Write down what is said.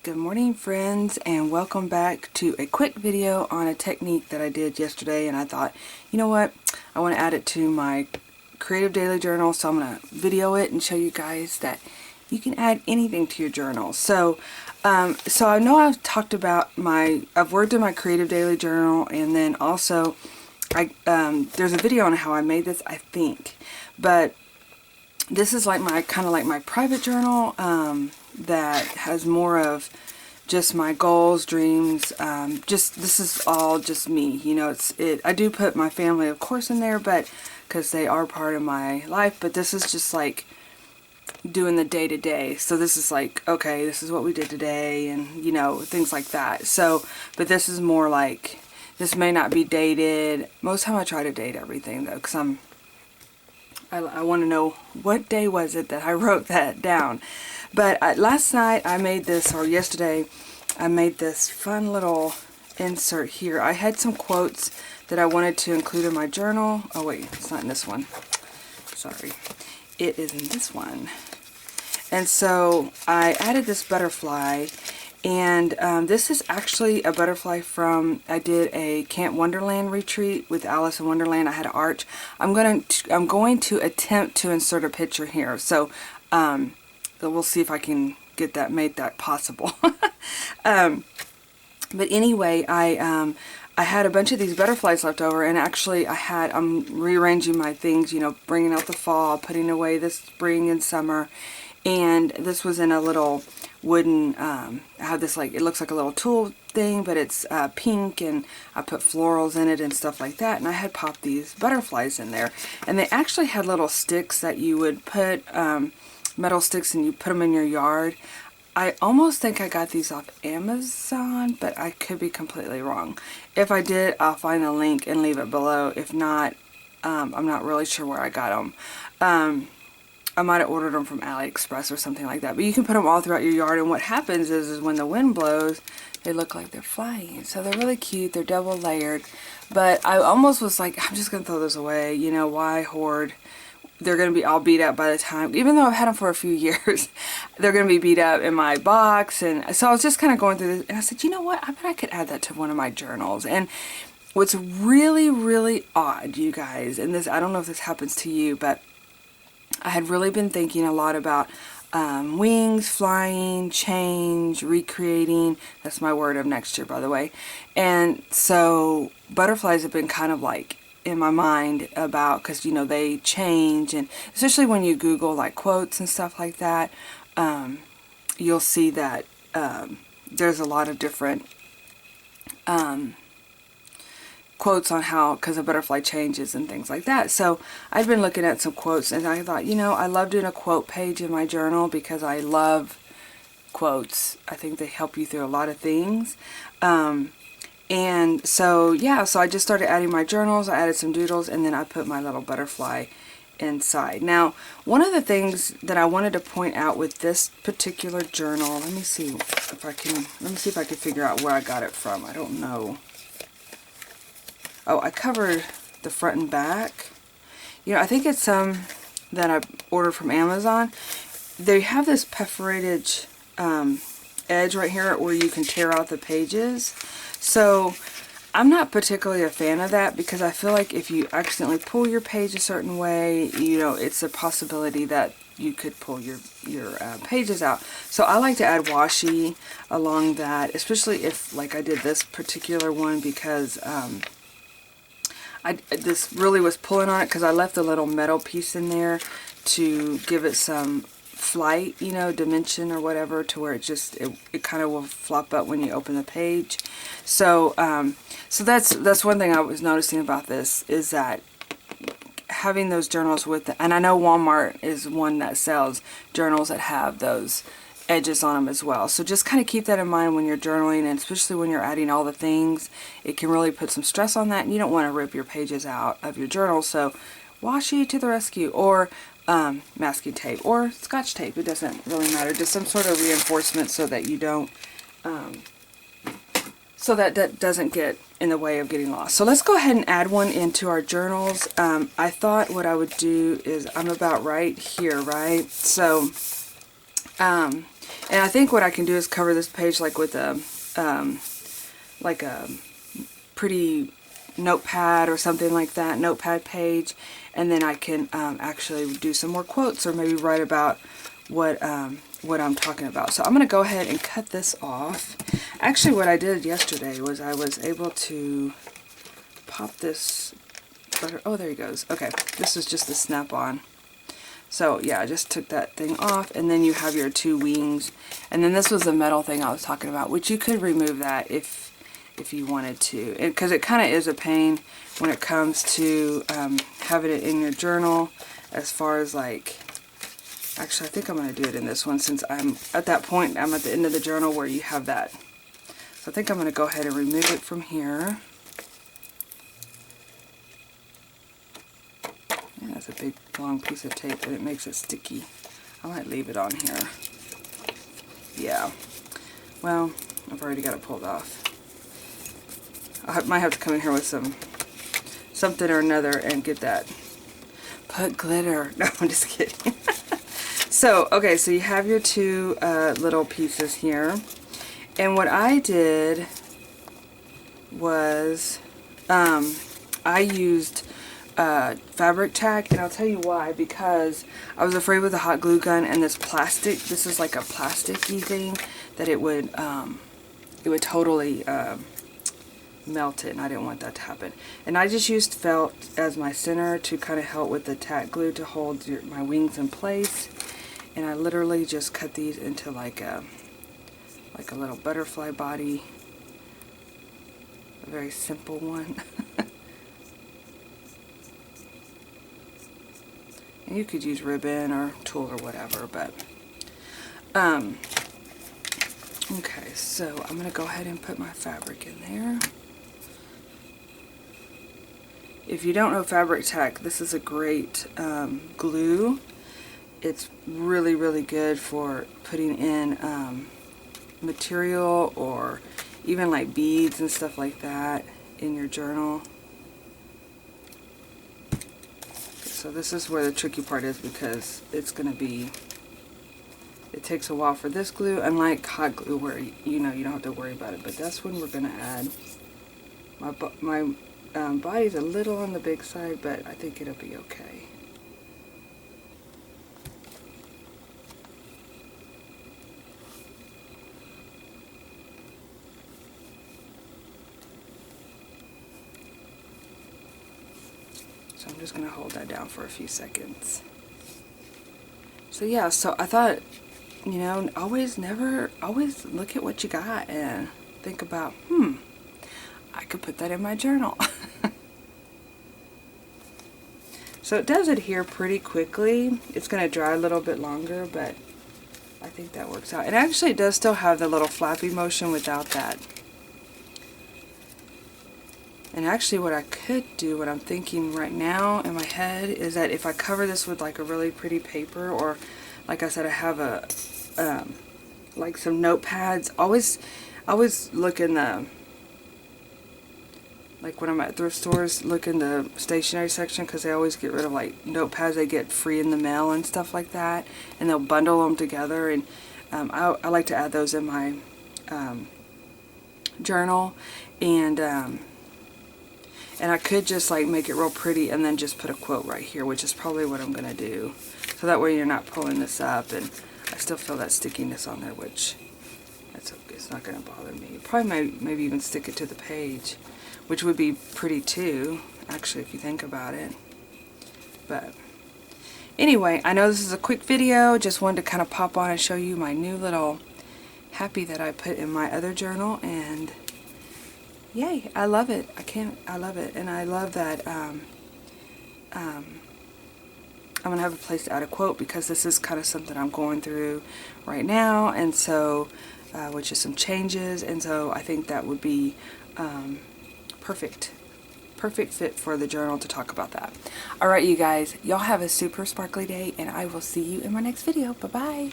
Good morning, friends, and welcome back to a quick video on a technique that I did yesterday, and I thought, you know what, I want to add it to my creative daily journal, so I'm going to video it and show you guys that you can add anything to your journal. So I know I've talked about I've worked in my creative daily journal, and then also there's a video on how I made this, I think, but this is like kind of like my private journal that has more of just my goals, dreams. This is all just me. You know, I do put my family, of course, in there, but because they are part of my life. But this is just like doing the day to day. So this is like, okay, this is what we did today, and you know, things like that. So, but this is more like, this may not be dated. Most of the time I try to date everything though, because I want to know what day was it that I wrote that down. But last night I made this, or yesterday I made this fun little insert here. I had some quotes that I wanted to include in my journal. Oh wait, it's not in this one. Sorry. It is in this one. And so I added this butterfly, and this is actually a butterfly from, I did a Camp Wonderland retreat with Alice in Wonderland. I had an arch. I'm going to attempt to insert a picture here. So we'll see if I can get that, make that possible. But anyway, I had a bunch of these butterflies left over, and actually I'm rearranging my things, you know, bringing out the fall, putting away the spring and summer, and this was in a little wooden, I have this, like, it looks like a little tool thing, but it's pink, and I put florals in it and stuff like that, and I had popped these butterflies in there, and they actually had little sticks that you would put, metal sticks, and you put them in your yard. I almost think I got these off Amazon, but I could be completely wrong. If I did, I'll find a link and leave it below. If not, I'm not really sure where I got them. I might have ordered them from AliExpress or something like that. But you can put them all throughout your yard, and what happens is when the wind blows, they look like they're flying. So they're really cute. They're double layered. But I almost was like, I'm just going to throw this away. You know, why hoard? They're going to be all beat up by the time, even though I've had them for a few years, they're going to be beat up in my box. And so I was just kind of going through this, and I said, you know what, I bet I could add that to one of my journals. And what's really, really odd, you guys, and this, I don't know if this happens to you, but I had really been thinking a lot about wings, flying, change, recreating. That's my word of next year, by the way. And so butterflies have been kind of like in my mind about, because you know, they change, and especially when you Google like quotes and stuff like that, you'll see that there's a lot of different quotes on how, because a butterfly changes and things like that. So I've been looking at some quotes, and I thought, you know, I love doing a quote page in my journal because I love quotes. I think they help you through a lot of things. And so, yeah, so I just started adding my journals. I added some doodles, and then I put my little butterfly inside. Now, one of the things that I wanted to point out with this particular journal, let me see if I can figure out where I got it from. I don't know. Oh, I covered the front and back. You know, I think it's some that I ordered from Amazon. They have this perforated edge right here where you can tear out the pages. So I'm not particularly a fan of that, because I feel like if you accidentally pull your page a certain way, you know, it's a possibility that you could pull your pages out. So I like to add washi along that, especially if, like, I did this particular one, because this really was pulling on it, because I left a little metal piece in there to give it some flight, you know, dimension or whatever, to where it kind of will flop up when you open the page. So so that's one thing I was noticing about this, is that having those journals with it, and I know Walmart is one that sells journals that have those edges on them as well. So just kind of keep that in mind when you're journaling, and especially when you're adding all the things, it can really put some stress on that, and you don't want to rip your pages out of your journal. So washi to the rescue, or masking tape, or scotch tape. It doesn't really matter. Just some sort of reinforcement so that you don't, so that doesn't get in the way of getting lost. So let's go ahead and add one into our journals. I thought what I would do is, I'm about right here, right? So And I think what I can do is cover this page like with a pretty notepad or something like that, notepad page, and then I can actually do some more quotes or maybe write about what I'm talking about. So I'm going to go ahead and cut this off. Actually, what I did yesterday was I was able to pop this butter. Oh, there he goes. Okay, this is just a snap-on. So yeah, I just took that thing off, and then you have your two wings. And then this was the metal thing I was talking about, which you could remove that if you wanted to, because it kind of is a pain when it comes to having it in your journal, as far as like, actually I think I'm going to do it in this one, since I'm at that point, I'm at the end of the journal where you have that. So I think I'm going to go ahead and remove it from here. Yeah, that's a big long piece of tape and it makes it sticky. I might leave it on here. Yeah, well, I've already got it pulled off. I might have to come in here with something or another and get that. Put glitter. No, I'm just kidding. So, okay, so you have your two little pieces here. And what I did was I used fabric tack, and I'll tell you why. Because I was afraid with the hot glue gun and this plastic, this is like a plasticky thing, that it would totally melt it, and I didn't want that to happen. And I just used felt as my center to kind of help with the tack glue to hold my wings in place. And I literally just cut these into like a little butterfly body, a very simple one. And you could use ribbon or tulle or whatever, but okay, so I'm gonna go ahead and put my fabric in there. If you don't know fabric tack, this is a great glue. It's really, really good for putting in material or even like beads and stuff like that in your journal. So this is where the tricky part is, because it's going to be, it takes a while for this glue, unlike hot glue where you know you don't have to worry about it. But that's when we're going to add, my body's a little on the big side, but I think it'll be okay. So I'm just going to hold that down for a few seconds. So yeah, so I thought, you know, always look at what you got and think about, I could put that in my journal. So it does adhere pretty quickly. It's going to dry a little bit longer, but I think that works out. And actually it does still have the little flappy motion without that. And actually what I could do, what I'm thinking right now in my head, is that if I cover this with like a really pretty paper, or like I said, I have a like some notepads. Always look in the, like when I'm at thrift stores, look in the stationery section, because they always get rid of like notepads they get free in the mail and stuff like that, and they'll bundle them together. And I like to add those in my journal. And I could just like make it real pretty and then just put a quote right here, which is probably what I'm going to do. So that way you're not pulling this up, and I still feel that stickiness on there, which it's not going to bother me. Probably maybe even stick it to the page, which would be pretty too, actually, if you think about it. But anyway, I know this is a quick video. Just wanted to kind of pop on and show you my new little happy that I put in my other journal, and yay, I love it. I love it. And I love that I'm going to have a place to add a quote, because this is kind of something I'm going through right now, and so, which is some changes, and so I think that would be perfect fit for the journal to talk about that. Alright, you guys, y'all have a super sparkly day, and I will see you in my next video. Bye-bye.